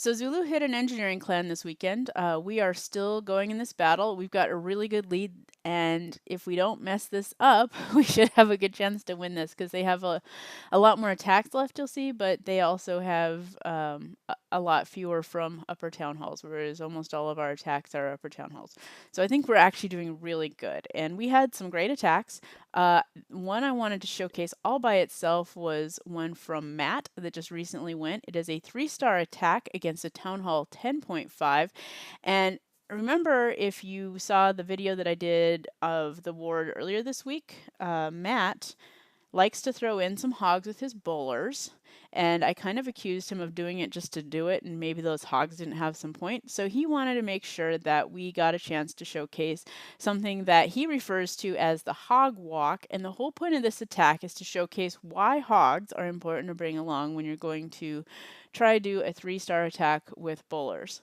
So Zulu hit an engineering clan this weekend. We are still going in this battle. We've got a really good lead, and if we don't mess this up, we should have a good chance to win this because they have a lot more attacks left, you'll see, but they also have a lot fewer from upper town halls, whereas almost all of our attacks are upper town halls. So I think we're actually doing really good, and we had some great attacks. One I wanted to showcase all by itself was one from Matt that just recently went. It is a 3-star attack against a Town Hall 10.5. And remember, if you saw the video that I did of the ward earlier this week, Matt likes to throw in some hogs with his bowlers, and I kind of accused him of doing it just to do it, and maybe those hogs didn't have some point. So he wanted to make sure that we got a chance to showcase something that he refers to as the Hog Walk, and the whole point of this attack is to showcase why hogs are important to bring along when you're going to try to do a 3-star attack with bowlers.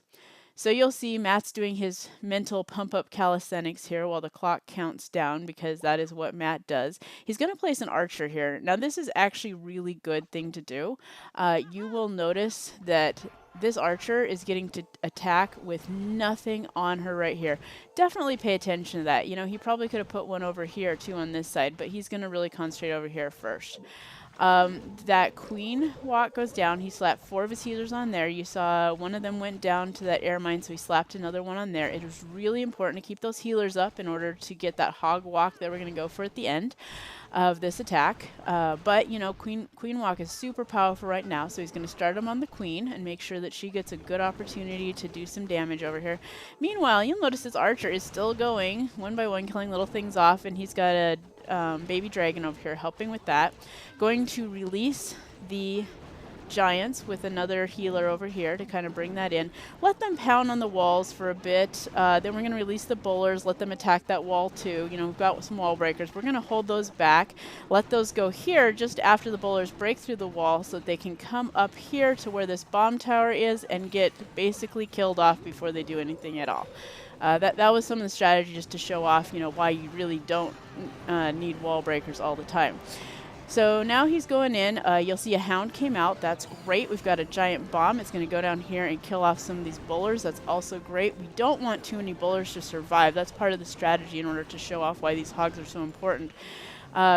So you'll see Matt's doing his mental pump up calisthenics here while the clock counts down because that is what Matt does. He's going to place an archer here. Now this is actually a really good thing to do. You will notice that this archer is getting to attack with nothing on her right here. Definitely pay attention to that. You know, he probably could have put one over here too on this side, but he's going to really concentrate over here first. That queen walk goes down. He slapped 4 of his healers on there. You saw one of them went down to that air mine, so he slapped another one on there. It was really important to keep those healers up in order to get that hog walk that we're going to go for at the end of this attack. But, you know, queen walk is super powerful right now, so he's going to start him on the queen and make sure that she gets a good opportunity to do some damage over here. Meanwhile, you'll notice this archer is still going one by one, killing little things off, and he's got a baby dragon over here helping with that. Going to release the giants with another healer over here to kind of bring that in. Let them pound on the walls for a bit. Then we're going to release the bowlers, let them attack that wall too. You know, we've got some wall breakers. We're going to hold those back, let those go here just after the bowlers break through the wall so that they can come up here to where this bomb tower is and get basically killed off before they do anything at all. That was some of the strategy just to show off, you know, why you really don't need wall breakers all the time. So now he's going in. You'll see a hound came out. That's great. We've got a giant bomb. It's going to go down here and kill off some of these bowlers. That's also great. We don't want too many bowlers to survive. That's part of the strategy in order to show off why these hogs are so important.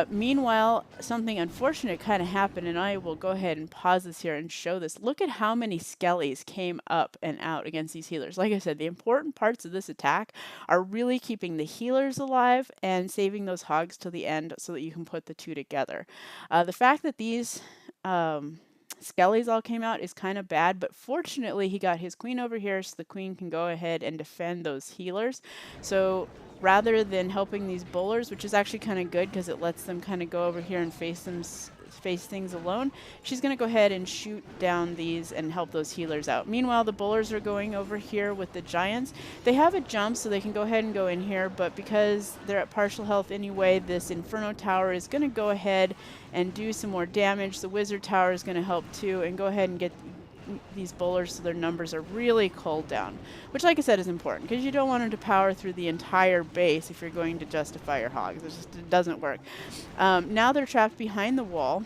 Meanwhile, something unfortunate kind of happened, and I will go ahead and pause this here and show this. Look at how many skellies came up and out against these healers. Like I said, the important parts of this attack are really keeping the healers alive and saving those hogs till the end so that you can put the two together. The fact that these skellies all came out is kind of bad, but fortunately he got his queen over here so the queen can go ahead and defend those healers. So rather than helping these bowlers, which is actually kind of good because it lets them kind of go over here and face things alone, she's going to go ahead and shoot down these and help those healers out. Meanwhile, the bowlers are going over here with the giants. They have a jump, so they can go ahead and go in here, but because they're at partial health anyway, this Inferno Tower is going to go ahead and do some more damage. The Wizard Tower is going to help too, and go ahead and get these bowlers so their numbers are really culled down, which, like I said, is important because you don't want them to power through the entire base if you're going to justify your hogs. It doesn't work. Now they're trapped behind the wall,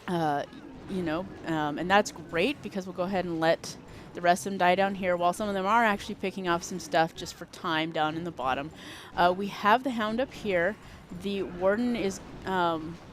you know, and that's great because we'll go ahead and let the rest of them die down here, while some of them are actually picking off some stuff just for time down in the bottom. We have the hound up here. The warden is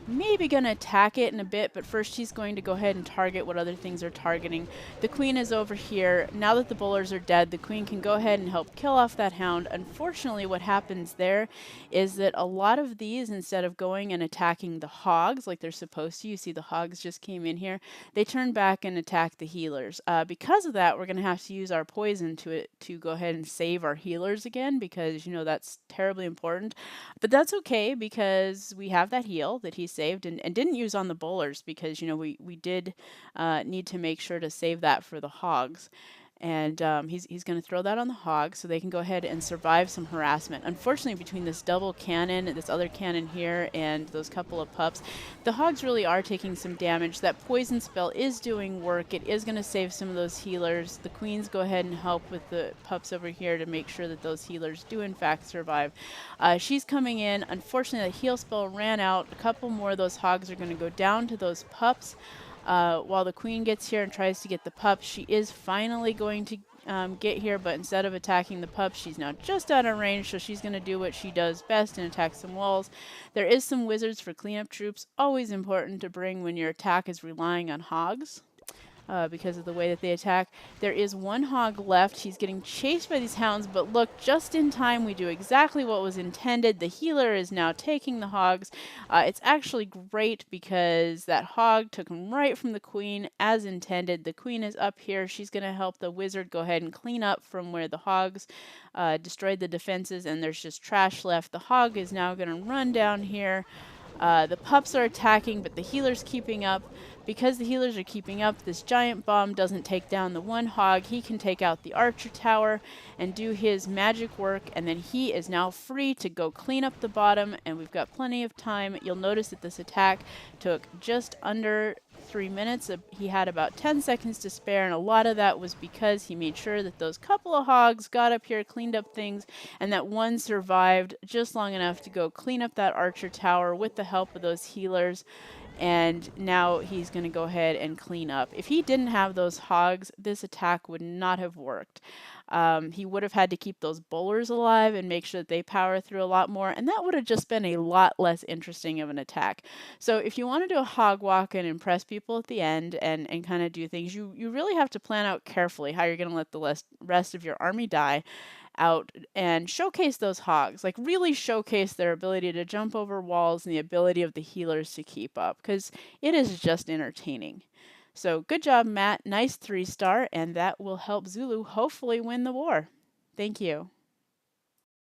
maybe going to attack it in a bit, but first he's going to go ahead and target what other things are targeting. The queen is over here. Now that the bowlers are dead, the queen can go ahead and help kill off that hound. Unfortunately, what happens there is that a lot of these, instead of going and attacking the hogs like they're supposed to, you see the hogs just came in here, they turn back and attack the healers. Because of that, we're going to have to use our poison to go ahead and save our healers again, because, you know, that's terribly important. But that's okay because we have that heal that he saved and didn't use on the bowlers because, you know, we did need to make sure to save that for the hogs. And he's going to throw that on the hogs so they can go ahead and survive some harassment. Unfortunately, between this double cannon, this other cannon here, and those couple of pups, the hogs really are taking some damage. That poison spell is doing work. It is going to save some of those healers. The queens go ahead and help with the pups over here to make sure that those healers do, in fact, survive. She's coming in. Unfortunately, the heal spell ran out. A couple more of those hogs are going to go down to those pups. While the queen gets here and tries to get the pup, she is finally going to get here, but instead of attacking the pup, she's now just out of range, so she's going to do what she does best and attack some walls. There is some wizards for cleanup troops, always important to bring when your attack is relying on hogs. Because of the way that they attack. There is one hog left. He's getting chased by these hounds, but look, just in time, we do exactly what was intended. The healer is now taking the hogs. It's actually great because that hog took him right from the queen as intended. The queen is up here. She's going to help the wizard go ahead and clean up from where the hogs destroyed the defenses, and there's just trash left. The hog is now going to run down here. The pups are attacking, but the healer's keeping up. Because the healers are keeping up, this giant bomb doesn't take down the one hog. He can take out the archer tower and do his magic work, and then he is now free to go clean up the bottom, and we've got plenty of time. You'll notice that this attack took just under 3 minutes. He had about 10 seconds to spare, and a lot of that was because he made sure that those couple of hogs got up here, cleaned up things, and that one survived just long enough to go clean up that archer tower with the help of those healers. And now he's going to go ahead and clean up. If he didn't have those hogs, this attack would not have worked. He would have had to keep those bowlers alive and make sure that they power through a lot more, and that would have just been a lot less interesting of an attack. So if you want to do a hog walk and impress people at the end and kind of do things, you really have to plan out carefully how you're going to let the rest of your army die out and showcase those hogs, like really showcase their ability to jump over walls and the ability of the healers to keep up, because it is just entertaining. So good job, Matt. Nice 3-star, and that will help Zulu hopefully win the war. Thank you.